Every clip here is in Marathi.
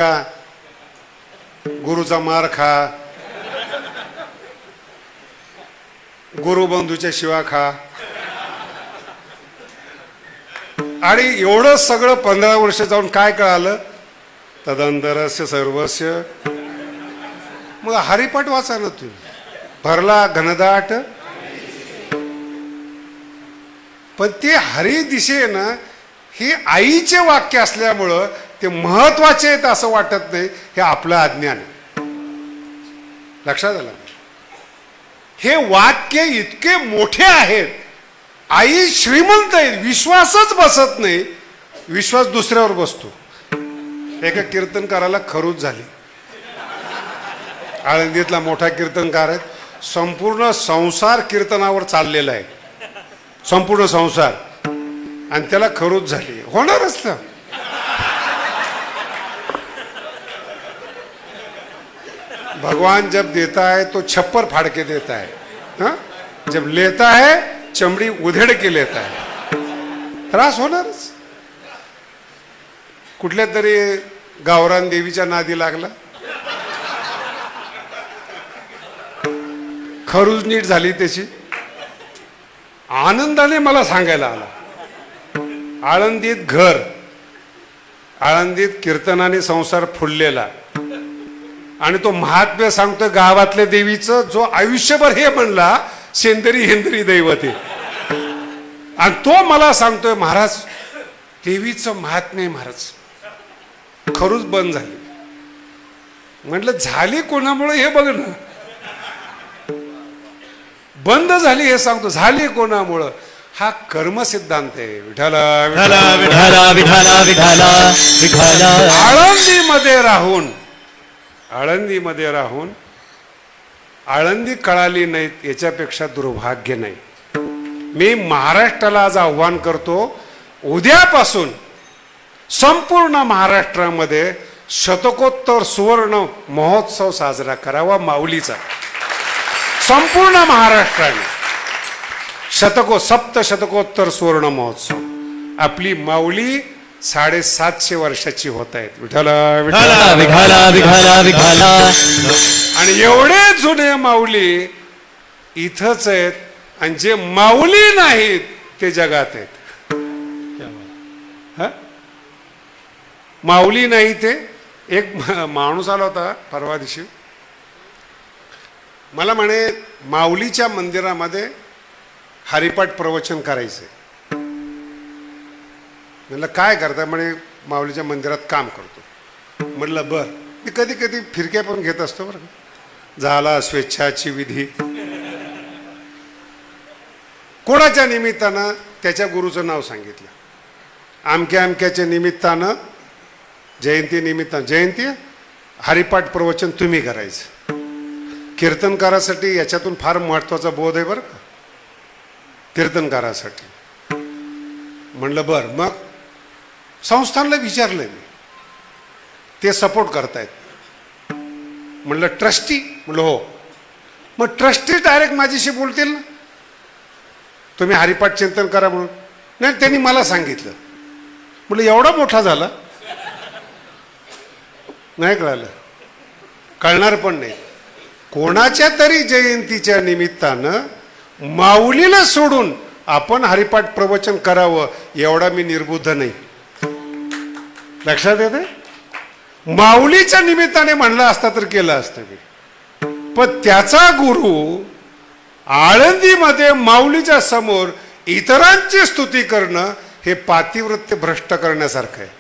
का गुरुचा मार खा, गुरुबंधूच्या शिवा खा, आणि एवढं सगळं 15 वर्ष जाऊन काय कळालं? तदंतरस्य सर्वस्य. मग हरिपाठ वाचा ना तुम्ही, भरला घनदाट. पण ते हरी दिशे ना, हे आईचे वाक्य असल्यामुळं ते महत्वाचे आहेत असं वाटत नाही. हे आपलं अज्ञान आहे. लक्षात आलं? हे वाक्य इतके मोठे आहेत. आई श्रीमंत आहे, विश्वासच बसत नाही. विश्वास दुसऱ्यावर बसतो. एका कीर्तनकाराला खरूच झाली. आळंदीतला मोठा कीर्तनकार आहे, संपूर्ण संसार कीर्तनावर चाललेला आहे, संपूर्ण संसार, आणि त्याला खरूच झाली. होणारच ना. भगवान जब देता है तो छप्पर फाड़ के देता है, हा? जब लेता है चमड़ी उधेड़ के लेता है. त्रास होणारच. कुठल्या तरी गावरान देवीच्या नादी लागला, खरूज नीट झाली त्याची, आनंदाने मला सांगायला आला. आळंदीत घर, आळंदीत कीर्तनाने संसार फुललेला, आणि तो महात्म्य सांगतोय गावातल्या देवीचं, जो आयुष्यभर हे म्हणला सेंदरी हेंदरी दैवते, आणि तो मला सांगतोय महाराज देवीचं महात्म्य. महाराज खरूच बंद झाली. म्हटलं झाली कोणामुळे हे बघ ना. बंद झाली हे सांगतो, झाली कोणामुळं? हा कर्म सिद्धांत आहे. विठाला विठाला विठाला विठाला विठाला विठाला. आळंदीमध्ये राहून, आळंदीमध्ये राहून आळंदी कळाली नाहीत याच्यापेक्षा दुर्भाग्य नाही. मी महाराष्ट्राला आज आव्हान करतो, उद्यापासून संपूर्ण महाराष्ट्रामध्ये शतकोत्तर सुवर्ण महोत्सव साजरा करावा माऊलीचा. संपूर्ण महाराष्ट्राने सप्तशतकोत्तर सुवर्ण महोत्सव. आपली माऊली 750 वर्षाची होत आहेत. विठाला विठाला विठाला विठाला विठाला. आणि एवढे जुने माऊली इथंच आहेत, आणि जे माऊली नाहीत ते जगात आहेत. माऊली नाही ते. एक माणूस आला होता परवा दिवशी, मला म्हणे माऊलीच्या मंदिरामध्ये हरिपाठ प्रवचन करायचे. म्हणलं काय करता? म्हणे माऊलीच्या मंदिरात काम करतो. म्हटलं बर. मी कधी कधी फिरक्या पण घेत असतो बरं. झाला स्वेच्छाची विधी. कोणाच्या निमित्तानं? त्याच्या गुरुचं नाव सांगितलं. आमक्या आमक्याच्या निमित्तानं, जयंती निमित्तानं, जयंती हरिपाठ प्रवचन तुम्ही करायचं. कीर्तनकारासाठी याच्यातून फार महत्वाचा बोध आहे बरं का, कीर्तनकारासाठी. म्हणलं बर. मग संस्थानला विचारलं मी, ते सपोर्ट करतायत. म्हणलं ट्रस्टी? म्हणलं हो. मग ट्रस्टी डायरेक्ट माझ्याशी बोलतील ना, तुम्ही हरिपाठ चिंतन करा म्हणून? नाही, त्यांनी मला सांगितलं. म्हणलं एवढा मोठा झाला, नाही कळालं, कळणार पण नाही. कोणाच्या तरी जयंतीच्या निमित्तानं माऊलीला सोडून आपण हरिपाठ प्रवचन करावं एवढा मी निर्बुद्ध नाही. लक्षात येते? माऊलीच्या निमित्ताने म्हणलं असता तर केलं असतं मी. पण त्याचा गुरु आळंदीमध्ये माऊलीच्या समोर इतरांची स्तुती करणं हे पातिव्रत्य भ्रष्ट करण्यासारखं आहे.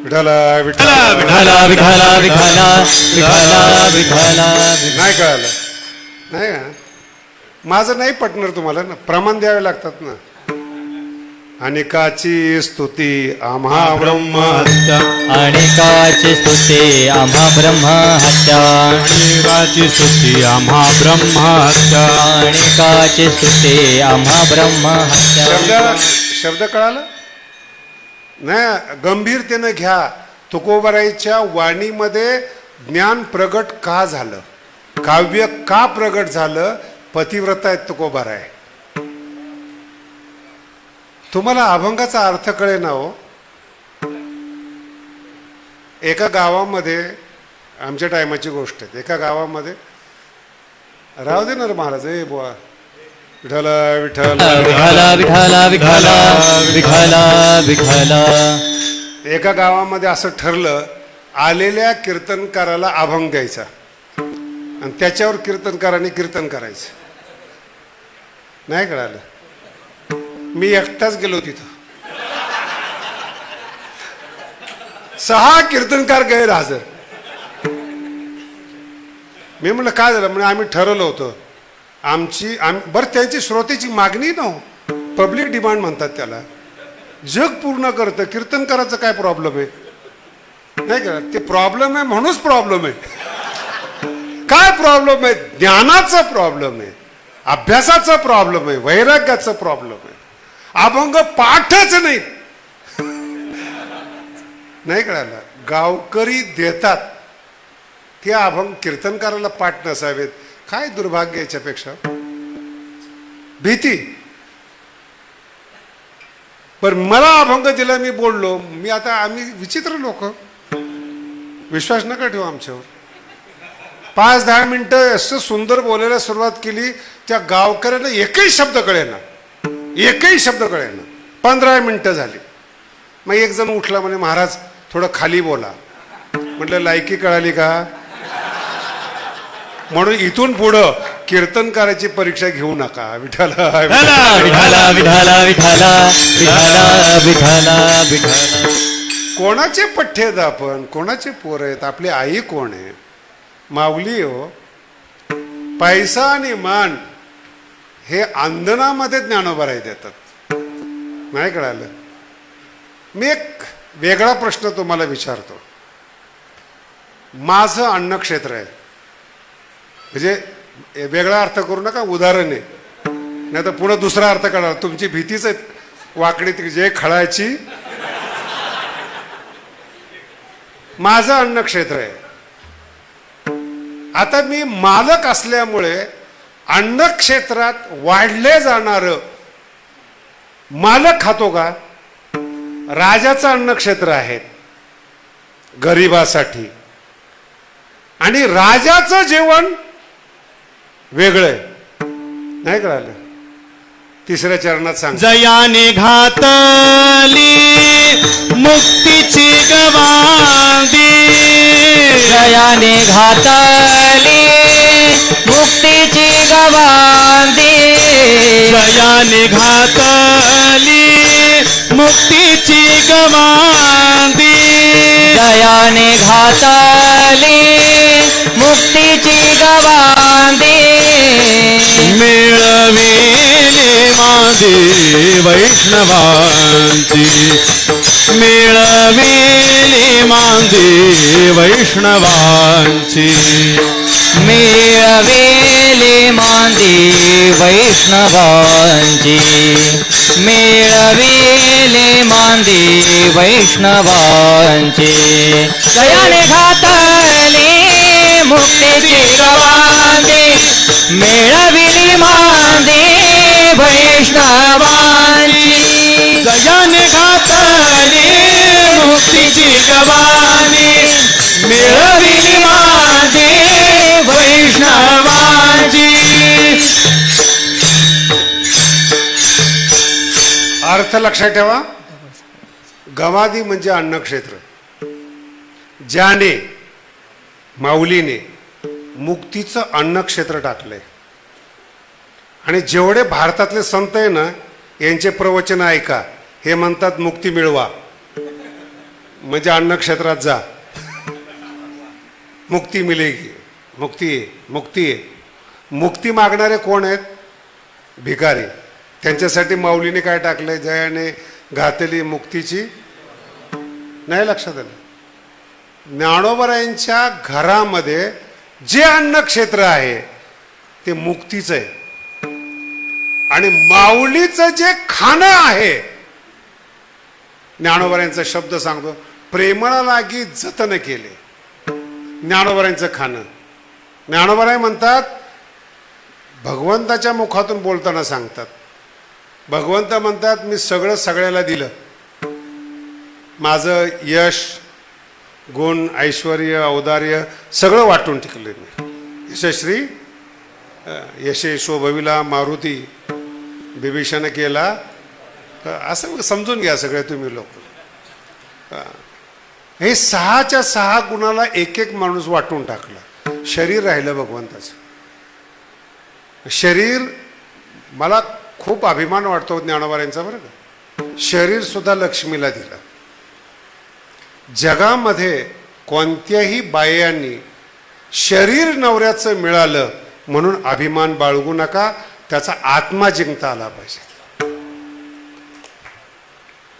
विठाला विठाला विठाला विठाला विठाला विठाला विठाला. नाही कळालं? नाही का? माझं नाही पटणार तुम्हाला ना, प्रमाण द्यावे लागतात ना. अनेकाची स्तुती आम्हा ब्रह्म हत्या, अनेकाची स्तुती आम्हा ब्रह्म हत्या, अनेकाची स्तुती आम्हा ब्रह्म हत्या, अनेकाची स्तुती आम्हा ब्रह्म हत्या. शब्द कळाला नाही? गंभीरतेनं घ्या. तुकोबाराईच्या वाणीमध्ये ज्ञान प्रगट का झालं, काव्य का प्रगट झालं? पतिव्रता आहेत तुकोबाराय. तुम्हाला अभंगाचा अर्थ कळे ना हो? एका गावामध्ये, आमच्या टायमाची गोष्ट आहे, एका गावामध्ये राहू दे ना रे महाराज, ए बुवा, विठ्ठला विठ्ठला विठाला विठाला विठाला विठाला विठाला. एका गावामध्ये असं ठरलं, आलेल्या कीर्तनकाराला अभंग द्यायचा आणि त्याच्यावर कीर्तनकाराने कीर्तन करायचं. नाही कळालं? मी एकटाच गेलो तिथं. 6 कीर्तनकार गैरहजर. मी म्हटलं काय झालं? म्हणजे आम्ही ठरवलं होतं, बरं त्यांची श्रोतेची मागणी नव्ह, पब्लिक डिमांड म्हणतात त्याला. जग पूर्ण करतं, कीर्तनकाराचं काय प्रॉब्लेम आहे? नाही का? ते प्रॉब्लेम आहे म्हणूनच प्रॉब्लेम आहे. काय प्रॉब्लेम आहे? ज्ञानाचा प्रॉब्लेम आहे, अभ्यासाचा प्रॉब्लेम आहे, वैराग्याचा प्रॉब्लेम आहे. अभंग पाठच नाही. नाही कळालं? गावकरी देतात ते अभंग कीर्तनकाराला पाठ नसावेत. काय दुर्भाग्य याच्यापेक्षा भीती. पण मला अभंग दिला, मी बोललो. मी आता आम्ही विचित्र लोक, विश्वास नका ठेवू आमच्यावर. 5-10 मिनिटं असं सुंदर बोलायला सुरुवात केली, त्या गावकऱ्यांना एकही शब्द कळेना, एकही शब्द कळेना. 15 मिनिटं झाली. मग एक जण उठला, म्हणे महाराज थोडं खाली बोला. म्हटलं लायकी कळाली का? म्हणून इथून पुढं कीर्तनकाराची परीक्षा घेऊ नका. विठ्ठला विठाला विठाला विठाला विठाला विठाला विठाला. कोणाचे पठ्ठे आहेत आपण? कोणाचे पोर आहेत? आपली आई कोण आहे? माऊली हो. पैसा आणि मान हे अंधनामध्ये ज्ञानोबराई देतात. नाही कळालं? मी एक वेगळा प्रश्न तुम्हाला विचारतो. माझं अन्नक्षेत्र आहे, म्हणजे वेगळा अर्थ करू नका, उदाहरण आहे, नाही तर पुढे दुसरा अर्थ काढा. तुमची भीतीच आहे वाकडी जे खळाची. माझं अन्नक्षेत्र आहे. आता मी मालक असल्यामुळे अन्नक्षेत्रात वाढले जाणार मालक खातो का? राजाचं अन्नक्षेत्र आहे गरिबासाठी, आणि राजाचं जेवण वेगळं. नाही कळालं? तिसऱ्या चरणात सांग. जयाने घातली मुक्तीची गवांदी, जयाने घातली मुक्तीची गवांदी, जयाने घातली मुक्तीची गवांदी, जयाने घातली मुक्तीची गवांदी. मिळविले मांदी वैष्णवांची, मिळविले मांदी वैष्णवांची, मिळविले मांदी वैष्णवांची, मिळविले मांदी वैष्णवांची. जयाने घातली मुक्तीची गवांदी, मिळविली मांदी वैष्णवांची. जयाने घातली मुक्तीची गवांदी, मिळविली मांदी वैष्णवांची. अर्थ लक्षात ठेवा. गवादी म्हणजे अन्नक्षेत्र. ज्याने, माऊलीने मुक्तीचं अन्नक्षेत्र टाकलंय. आणि जेवढे भारतातले संत आहे ना, यांचे प्रवचन ऐका. हे म्हणतात मुक्ती मिळवा, म्हणजे अन्नक्षेत्रात जा, मुक्ती मिळेगी. मुक्ती आहे, मुक्ती आहे. मुक्ती मागणारे कोण आहेत? भिकारी. त्यांच्यासाठी माऊलीने काय टाकलंय? जयाने घातली मुक्तीची. नाही लक्षात आलं? ज्ञानोबरायांच्या घरामध्ये जे अन्नक्षेत्र आहे ते मुक्तीचं आहे. आणि माऊलीचं जे खाणं आहे, ज्ञानोबरायांचा शब्द सांगतो, प्रेमळा लागी जतन केले. ज्ञानोबरायांचं खाणं. ज्ञानोबराय म्हणतात, भगवंताच्या मुखातून बोलताना सांगतात, भगवंत म्हणतात मी सगळं सगळ्याला दिलं. माझं यश, गुण ऐश्वर्य औदार्य सगळं वाटून टिकले मी. यशश्री यशेश्व भविला मारुती बिभीषण केला. असं समजून घ्या सगळे तुम्ही लोक. हे 6च्या 6 गुणाला एक एक माणूस वाटून टाकला. शरीर राहिलं भगवंताचं. शरीर मला खूप अभिमान वाटतो ज्ञानोबारांचा बरं का. शरीर सुद्धा लक्ष्मीला दिलं. जगामध्ये कोणत्याही बायांनी शरीर नवऱ्याचं मिळालं म्हणून अभिमान बाळगू नका. त्याचा आत्मा जिंकता आला पाहिजे.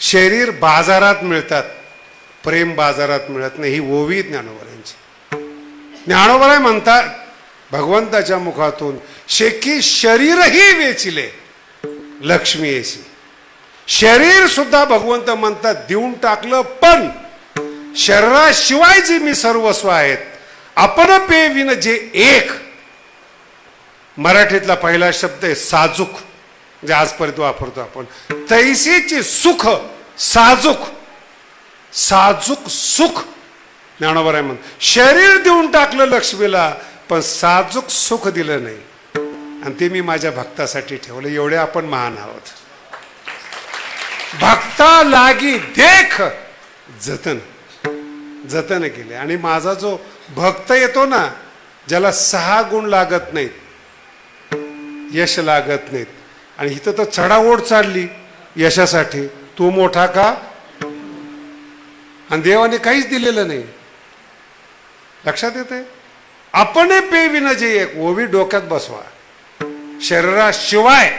शरीर बाजारात मिळतात, प्रेम बाजारात मिळत नाही. ही ओवी ज्ञानोबारांची. ज्ञानोबराय म्हणतात भगवंताच्या मुखातून शेकी शरीरही वेचिले लक्ष्मी येशी. शरीर सुद्धा भगवंत म्हणतात देऊन टाकलं, पण शरीराशिवाय जी मी सर्वस्व आहेत आपण पे विन जे एक. मराठीतला पहिला शब्द आहे साजूक, जे आजपर्यंत वापरतो आपण. तैसेचे सुख साजूक. साजूक सुख ज्ञानोबराय म्हण. शरीर देऊन टाकलं लक्ष्मीला, पण साजूक सुख दिलं नाही. आणि ते मी माझ्या भक्तासाठी ठेवलं. एवढे आपण महान आहोत. भक्ता लागी देख जतन जतन केले. आणि माझा जो भक्त येतो ना, ज्याला 6 गुण लागत नाहीत, यश लागत नाहीत, आणि इथं तर चढाओढ चालली यशासाठी. तू मोठा का? आणि देवाने काहीच दिलेलं नाही. लक्षात येते. आपण पे विना जे एक ओवी डोक्यात बसवा. शरीराशिवाय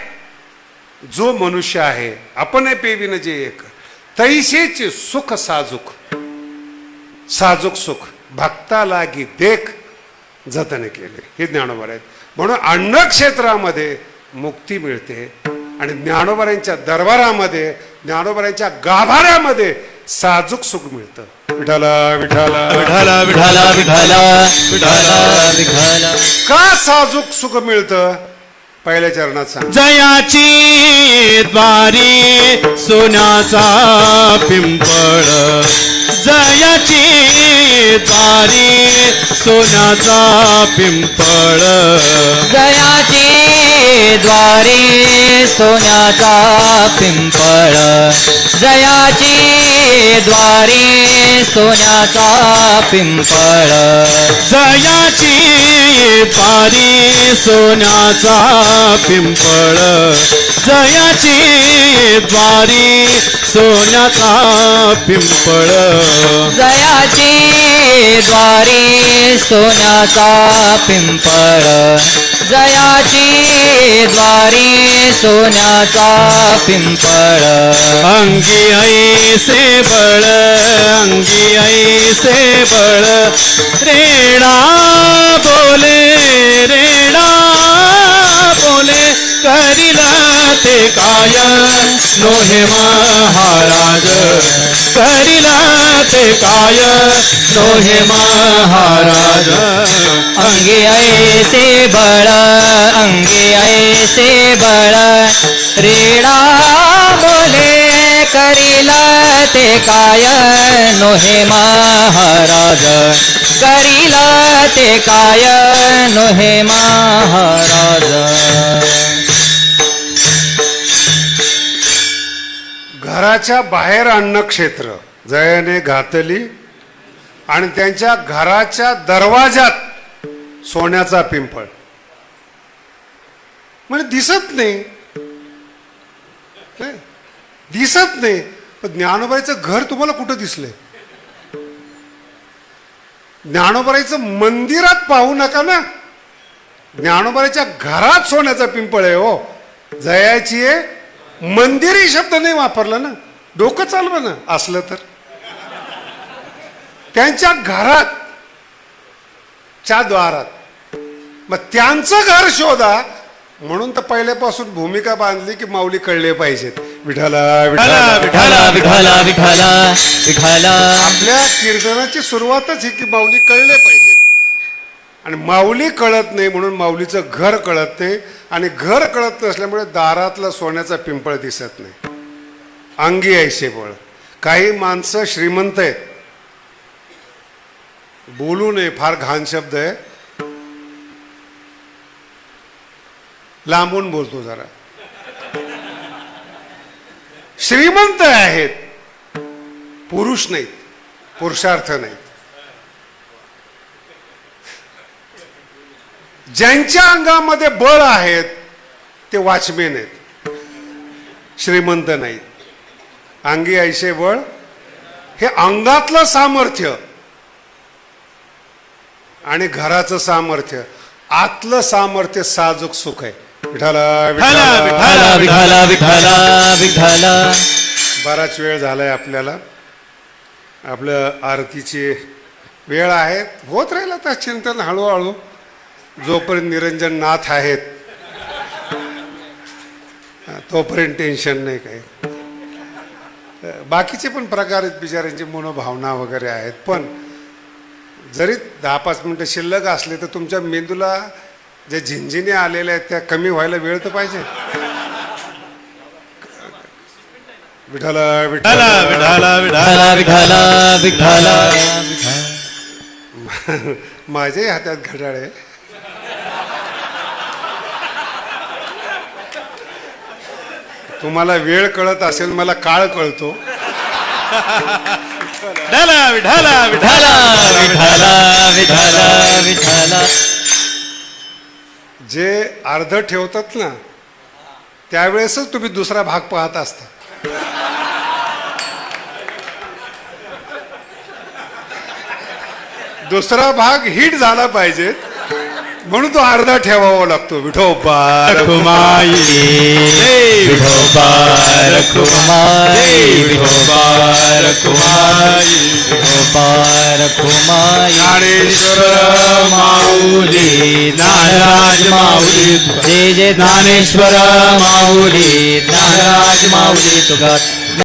जो मनुष्य आहे आपण पे विना जे एक तैसेचे सुख साजूक. साजूक सुख भक्ता लागी देख जतन केले. हे ज्ञानोबा आहेत. म्हणून अन्न क्षेत्रामध्ये मुक्ती मिळते. आणि ज्ञानोबारांच्या दरबारामध्ये, ज्ञानोबारांच्या गाभाऱ्यामध्ये साजूक सुख मिळतं. विठाला विठाला विठाला विठाला विठाला विठाला विठाला. का साजूक सुख मिळतं? पहिल्या चरणात सांग. जयाची द्वारी सोन्याचा पिंपळ. जयाची द्वारी सोन्याचा पिंपळ. जयाची द्वारी सोन्याचा पिंपळ. जयाची द्वारी सोन्याचा पिंपळ. जयाची द्वारी सोन्याचा पिंपळ. जयाची द्वारी सोन्याचा पिंपळ. जयाची द्वारी सोन्याचा पिंपळ. जयाची द्वारी सोन्याचा पिंपळ. अंगी ऐसे बळ. अंगी ऐसे बळ. रेडा बोले. रेडा बोले. करिला ते काय नोहे महाराज. करिला ते काय नोहे महाराज. अंगे ऐसे बळ. अंगे ऐसे बळ. रेडा बोले करिला ते काय नोहे महाराज. करिला ते काय नोहे महाराज. घराच्या बाहेर अन्न क्षेत्र जयाने घातली. आणि त्यांच्या घराच्या दरवाजात सोन्याचा पिंपळ. म्हणजे दिसत नाही. दिसत नाही. पण ज्ञानोबाईचं घर तुम्हाला कुठं दिसलंय? ज्ञानोबाईचं मंदिरात पाहू नका ना. ज्ञानोबाईच्या घरात सोन्याचा पिंपळ आहे. हो, जयाची आहे. मंदिरी शब्द नाही वापरला ना. डोकं चालवं ना असलं तर. त्यांच्या घरात च्या द्वारात. मग त्यांचं घर शोधा. म्हणून तर पहिल्यापासून भूमिका बांधली की माऊली कळले पाहिजेत. विठाला विठाला विठाला विठाला विठाला विठाला. आपल्या कीर्तनाची सुरुवातच ही की माऊली कळले पाहिजेत. आणि माऊली कळत नाही म्हणून माऊलीचं घर कळत नाही. आणि घर कळत नसल्यामुळे दारातला सोन्याचा पिंपळ दिसत नाही. अंगी ऐसे बळ. काही माणसं श्रीमंत आहेत, बोलू नये, फार घाण शब्द आहे, लांबून बोलतो जरा. श्रीमंत आहेत, पुरुष नाहीत, पुरुषार्थ नाहीत. ज्यांच्या अंगामध्ये बळ आहेत ते वॉचमेन आहेत, श्रीमंत नाहीत. अंगी ऐसे बळ, हे अंगातलं सामर्थ्य आणि घराचं सामर्थ्य, आतलं सामर्थ्य साजूक सुख आहे. विठाला विठाला, विठाला. विठाला विठाला विठाला. बराच वेळ झालाय आपल्याला, आपलं आरतीची वेळ आहे, होत राहील आता चिंतन हळूहळू, जोपर्यंत निरंजन नाथ आहेत तोपर्यंत टेन्शन नाही काही. बाकीचे पण प्रकार आहेत, बिचाऱ्यांची मनोभावना वगैरे आहेत, पण जरी 10-5 मिनिटं शिल्लक असले तर तुमच्या मेंदूला जे झिंझिने आलेल्या आहेत त्या कमी व्हायला वेळ तर पाहिजे. विठाला विठाला विठाला. विठाला विठाला विठाला विठाला. माझ्याही हातात घड्याळ आहे. तुम्हाला वेळ कळत असेल, मला काळ कळतो. विठाला विठाला विठाला विठाला विठाला विठाला. जे अर्ध ठेवतात ना त्यावेळेसच तुम्ही दुसरा भाग पाहत असता. दुसरा भाग हिट झाला पाहिजे म्हणून तो अर्धा ठेवावा लागतो. विठोबा रखुमाई विठोबा रखुमाई विठोबा रखुमाई विठोबा रखुमाई. ज्ञानेश्वर माऊली ज्ञानराज माऊली जय जय ज्ञानेश्वर माऊली ज्ञानराज माऊली तुका.